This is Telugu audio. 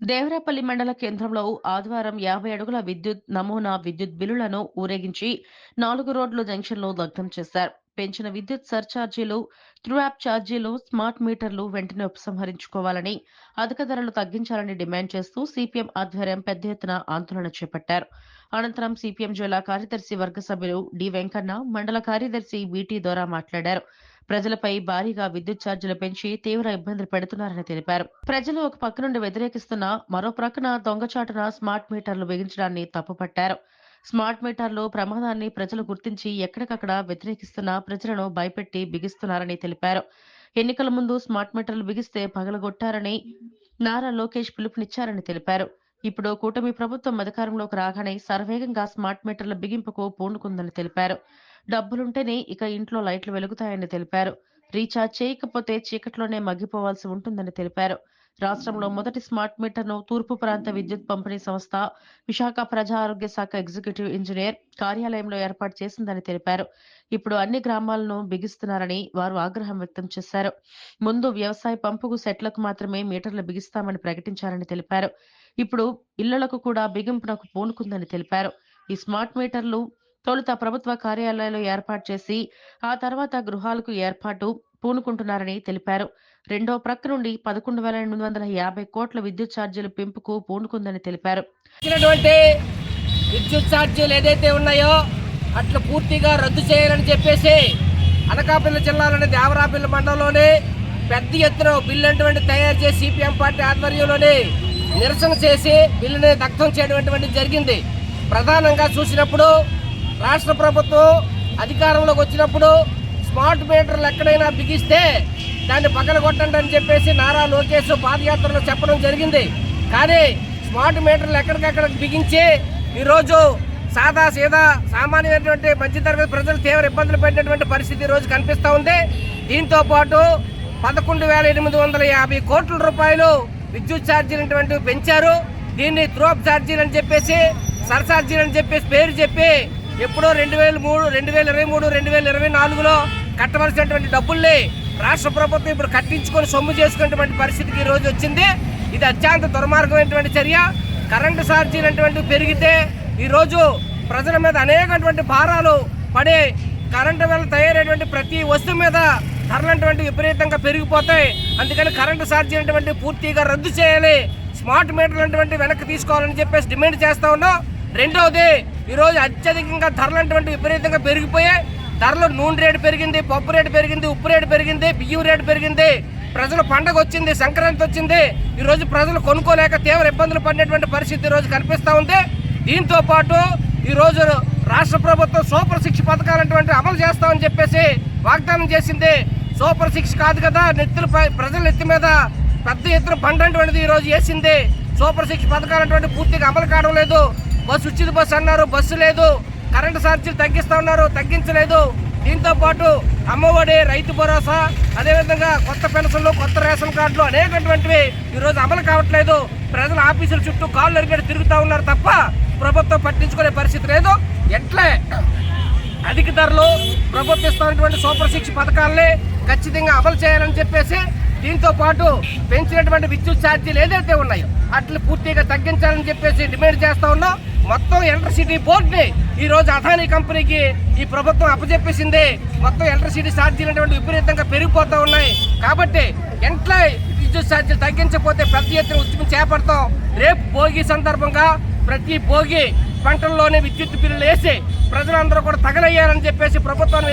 దేవరాపల్లి మండల కేంద్రంలో ఆదివారం 50 అడుగుల నమూనా విద్యుత్ బిల్లులను ఊరేగించి 4 రోడ్లు జంక్షన్లో దగ్ధం చేశారు. పెంచిన విద్యుత్ సర్ఛార్జీలు, త్రూ యాప్ ఛార్జీలు, స్మార్ట్ మీటర్లు వెంటనే ఉపసంహరించుకోవాలని, అధిక ధరలు తగ్గించాలని డిమాండ్ చేస్తూ సిపిఎం ఆధ్వర్యం పెద్ద ఎత్తున ఆందోళన చేపట్టారు. అనంతరం సిపిఎం జిల్లా కార్యదర్శి వర్గ సభ్యులు డి వెంకన్న, మండల కార్యదర్శి వీటి దొర మాట్లాడారు. ప్రజలపై భారీగా విద్యుత్ ఛార్జీలు పెంచి తీవ్ర ఇబ్బందులు పెడుతున్నారని తెలిపారు. ప్రజలు ఒక పక్క నుండి వ్యతిరేకిస్తున్నా మరో ప్రక్కన దొంగచాటున స్మార్ట్ మీటర్లు బిగించడాన్ని తప్పుపట్టారు. స్మార్ట్ మీటర్లు ప్రమాదాన్ని ప్రజలు గుర్తించి ఎక్కడికక్కడ వ్యతిరేకిస్తున్నా ప్రజలను భయపెట్టి బిగిస్తున్నారని తెలిపారు. ఎన్నికల ముందు స్మార్ట్ మీటర్లు బిగిస్తే పగలగొట్టారని నారా లోకేష్ పిలుపునిచ్చారని తెలిపారు. ఇప్పుడు కూటమి ప్రభుత్వం అధికారంలోకి రాగానే శరవేగంగా స్మార్ట్ మీటర్ల బిగింపుకు పూనుకుందని తెలిపారు. డబ్బులుంటేనే ఇక ఇంట్లో లైట్లు వెలుగుతాయని తెలిపారు. రీఛార్జ్ చేయకపోతే చీకట్లోనే మగ్గిపోవాల్సి ఉంటుందని తెలిపారు. రాష్ట్రంలో మొదటి స్మార్ట్ మీటర్ను తూర్పు ప్రాంత విద్యుత్ పంపిణీ సంస్థ విశాఖ ప్రజా ఆరోగ్య శాఖ ఎగ్జిక్యూటివ్ ఇంజనీర్ కార్యాలయంలో ఏర్పాటు చేసిందని తెలిపారు. ఇప్పుడు అన్ని గ్రామాలను బిగిస్తున్నారని వారు ఆగ్రహం వ్యక్తం చేశారు. ముందు వ్యవసాయ పంపుకు సెట్లకు మాత్రమే మీటర్లు బిగిస్తామని ప్రకటించారని తెలిపారు. ఇప్పుడు ఇళ్లకు కూడా బిగింపునకు పూనుకుందని తెలిపారు. ఈ స్మార్ట్ మీటర్లు తొలుత ప్రభుత్వ కార్యాలయాల్లో ఏర్పాటు చేసి ఆ తర్వాత గృహాలకు ఏర్పాటు పూనుకుంటున్నారని తెలిపారు. రెండో ప్రక్క నుండి 11,850 కోట్ల విద్యుత్ ఛార్జీల పెంపుకు పూనుకుందని తెలిపారు. విద్యుత్ ఛార్జీలు ఏదైతే ఉన్నాయో అట్లా పూర్తిగా రద్దు చేయాలని చెప్పేసి అనకాపల్లి జిల్లాలోని దేవరాపల్లి మండలంలోనే పెద్ద ఎత్తున బిల్లు అటువంటి తయారు చేసి సిపిఎం పార్టీ ఆధ్వర్యంలోనే నిరసన చేసి బిల్లుని దగ్ధం చేయడం జరిగింది. ప్రధానంగా చూసినప్పుడు రాష్ట్ర ప్రభుత్వం అధికారంలోకి వచ్చినప్పుడు స్మార్ట్ మీటర్లు ఎక్కడైనా బిగిస్తే దాన్ని పగలగొట్టండి అని చెప్పేసి నారా లోకేష్ పాదయాత్రలో చెప్పడం జరిగింది. కానీ స్మార్ట్ మీటర్లు ఎక్కడికక్కడ బిగించి ఈరోజు సీదా సామాన్యమైనటువంటి మధ్యతరగతి ప్రజలు తీవ్ర ఇబ్బందులు పడినటువంటి పరిస్థితి ఈరోజు కనిపిస్తూ ఉంది. దీంతో పాటు 11,850 కోట్ల రూపాయలు విద్యుత్ ఛార్జీలు పెంచారు. దీన్ని త్రూఅప్ ఛార్జీలు అని చెప్పేసి సర్ఛార్జీలు అని చెప్పేసి పేరు చెప్పి ఎప్పుడో 2023, 2024లో కట్టవలసినటువంటి డబ్బుల్ని రాష్ట్ర ప్రభుత్వం ఇప్పుడు కట్టించుకొని సొమ్ము చేసుకున్నటువంటి పరిస్థితికి ఈ రోజు వచ్చింది. ఇది అత్యంత దుర్మార్గమైనటువంటి చర్య. కరెంటు ఛార్జీలు పెరిగితే ఈరోజు ప్రజల మీద అనేకటువంటి భారాలు పడే కరెంటు వల్ల తయారైనటువంటి ప్రతి వస్తువు మీద ధరలు విపరీతంగా పెరిగిపోతాయి. అందుకని కరెంటు ఛార్జీలు పూర్తిగా రద్దు చేయాలి, స్మార్ట్ మీటర్లు వెనక్కి తీసుకోవాలని చెప్పేసి డిమాండ్ చేస్తా ఉన్నాం. రెండవది, ఈరోజు అత్యధికంగా ధరలు విపరీతంగా పెరిగిపోయాయి. ధరలు నూనె రేటు పెరిగింది, పప్పు రేటు పెరిగింది, ఉప్పు రేటు పెరిగింది, బియ్యం రేటు పెరిగింది. ప్రజల పండగ వచ్చింది, సంక్రాంతి వచ్చింది. ఈరోజు ప్రజలు కొనుక్కోలేక తీవ్ర ఇబ్బందులు పడినటువంటి పరిస్థితి ఈరోజు కనిపిస్తూ ఉంది. దీంతో పాటు ఈరోజు రాష్ట్ర ప్రభుత్వం సూపర్ 6 పథకాలు అమలు చేస్తామని చెప్పేసి వాగ్దానం చేసింది. సూపర్ 6 కాదు కదా, ప్రజల నెత్తి మీద పెద్ద ఎత్తున బండి ఈరోజు వేసింది. సూపర్ 6 పథకాలు పూర్తిగా అమలు కావడం లేదు. బస్సు ఉచిత బస్సు అన్నారు, బస్సు లేదు. కరెంటు ఛార్జీలు తగ్గిస్తా ఉన్నారు, తగ్గించలేదు. దీంతో పాటు అమ్మఒడి, రైతు భరోసా, అదేవిధంగా కొత్త పెన్షన్లు, కొత్త రేషన్ కార్డులు అనేకటువంటివి ఈరోజు అమలు కావట్లేదు. ప్రజల ఆఫీసుల చుట్టూ కాళ్ళు ఎరిగేటి తిరుగుతూ ఉన్నారు తప్ప ప్రభుత్వం పట్టించుకునే పరిస్థితి లేదు. ఎట్లే అధిక ధరలు ప్రభుత్వం ఇస్తున్నటువంటి సూపర్ 6 పథకాలని ఖచ్చితంగా అమలు చేయాలని చెప్పేసి, దీంతో పాటు పెంచినటువంటి విద్యుత్ ఛార్జీలు ఏదైతే ఉన్నాయో అట్లా పూర్తిగా తగ్గించాలని చెప్పేసి డిమాండ్ చేస్తా ఉన్నాం. మొత్తం ఎలక్ట్రిసిటీ బోర్డుని ఈరోజు అదానీ కంపెనీకి ఈ ప్రభుత్వం అప్పచెప్పేసింది. మొత్తం ఎలక్ట్రిసిటీ ఛార్జీలు విపరీతంగా పెరిగిపోతూ ఉన్నాయి. కాబట్టి ఎంట్లా విద్యుత్ ఛార్జీలు తగ్గించకపోతే పెద్ద ఎత్తున ఉద్యమం చేపడతాం. రేపు భోగి సందర్భంగా ప్రతి భోగి పంటల్లోనే విద్యుత్ బిల్లులు వేసి ప్రజలందరూ కూడా తగలయ్యారని చెప్పేసి ప్రభుత్వాన్ని